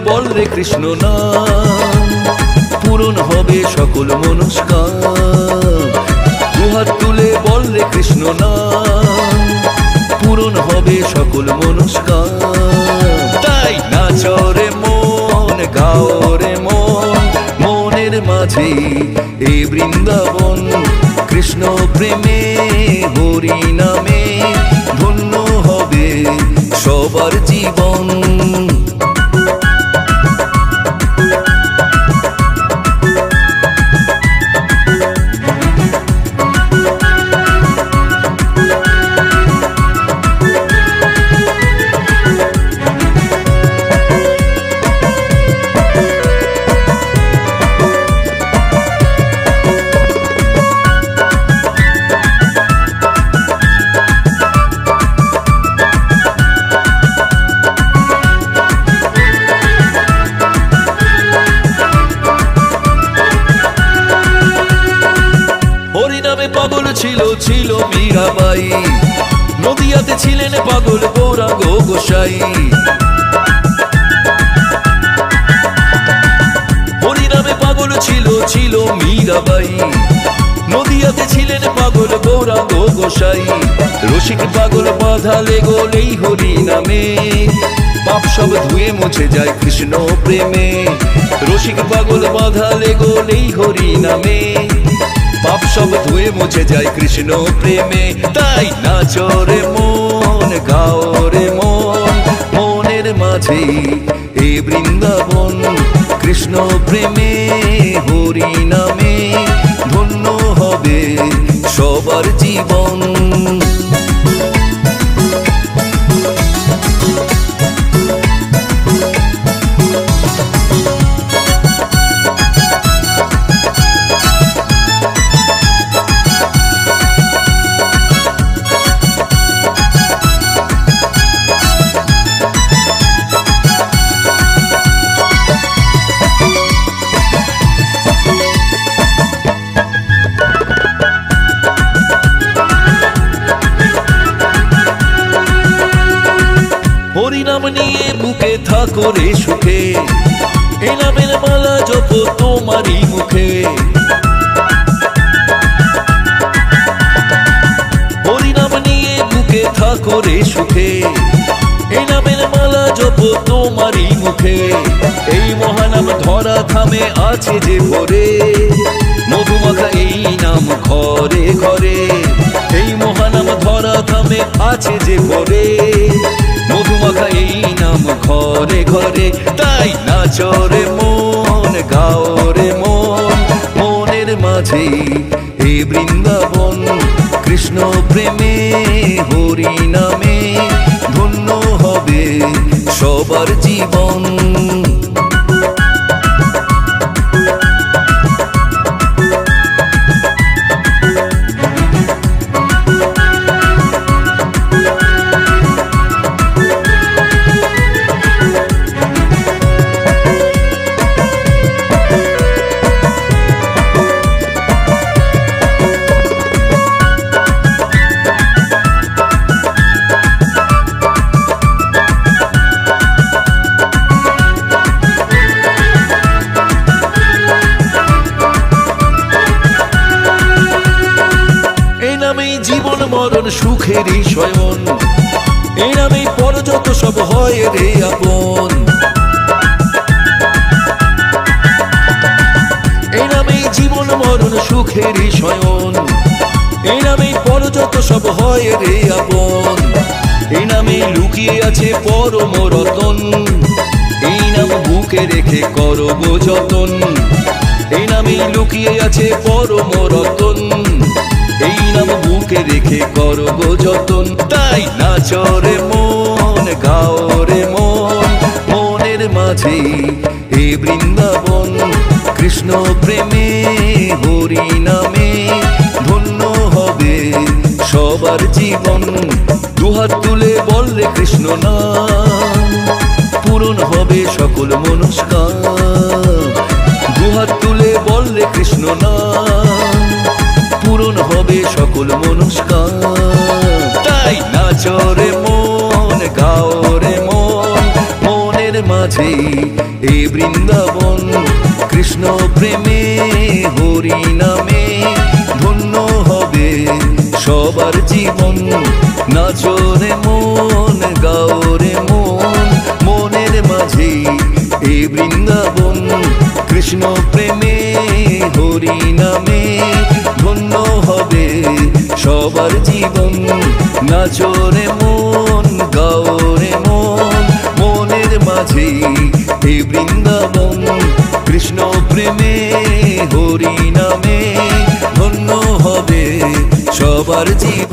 বল রে কৃষ্ণ নাম, পূরণ হবে সকল মনস্কাম। দুহাত তুলে বল রে কৃষ্ণ নাম, পূরণ হবে সকল মনস্কাম। তাই নাচো রে মন, গাও রে মন, মনের মাঝে এই বৃন্দাবন। কৃষ্ণ প্রেমে হরি নামে ধন্য হবে সবার জীবন। পাগল ছিল ছিল মীরাবাই, নদিয়াতে ছিলেন পাগল গৌরাঙ্গ গোসাই। হরিনামে পাগল ছিল ছিল মীরাবাই, নদিয়াতে ছিলেন পাগল গৌরাঙ্গ গোসাই। রসিক পাগল বাঁধালে গোলেই হরি নামে, পাপ সব ধুয়ে মুছে যায় কৃষ্ণ প্রেমে। রসিক পাগল বাঁধালে গোলেই হরি নামে, পাপ সব ধুয়ে মুছে যায় কৃষ্ণ প্রেমে। তাই নাচো রে মন, গাও রে মন, মনের মাঝে এই বৃন্দাবন। কৃষ্ণ প্রেমে হরি নামে ধন্য হবে সবার জীবন। হরিনাম নিয়ে বুকে থাকো রে সুখে, এ নামের মালা জপ তোমারই মুখে। হরিনাম নিয়ে বুকে থাকো রে সুখে, এ নামের মালা জপ তোমারই মুখে। এই মহানাম ধরা থামে আছে যে ভরে, মধুমাখা এই নাম ঘরে ঘরে। এই মহানাম ধরা থামে আছে যে ভরে, মধুমাখা এই নাম ঘরে ঘরে। তাই নাচো রে মন, গাও রে মন, মনের মাঝে এই বৃন্দাবন। কৃষ্ণ প্রেমে হরি নামে ধন্য হবে সবার জীবন। জীবন মরণ সুখেরই শয়ন, এই নামেই পর যত সব হয় রে আপন। এই নামেই জীবন মরণ সুখেরই শয়ন, এই নামেই পর যত সব হয় রে আপন। এই নামেই লুকিয়ে আছে পরম রতন, এই নাম বুকে রেখে করব যতন। এই নামেই লুকিয়ে আছে পরম রতন, এই নাম বুকে রেখে করব যতন। তাই নাচো রে মন, গাও রে মন, মনের মাঝে এই বৃন্দাবন। কৃষ্ণ প্রেমে হরি নামে ধন্য হবে সবার জীবন। দুহাত তুলে বল রে কৃষ্ণ নাম, পূরণ হবে সকল মনস্কাম। দুহাত তুলে বল রে কৃষ্ণ নাম, পূরণ হবে সকল মনস্কাম। তাই নাচো রে মন, গাও রে মন, মনের মাঝে এই বৃন্দাবন। কৃষ্ণ প্রেমে হরি নামে ধন্য হবে সবার জীবন। নাচো রে মন, গাও রে মন, মনের মাঝে এই বৃন্দাবন। কৃষ্ণ প্রেমে হরি নামে ধন্য হবে সবার জীবন। নাচো রে মন, গাও রে মন, মনের মাঝে এই বৃন্দাবন। কৃষ্ণ প্রেমে হরি নামে ধন্য হবে সবার জীবন।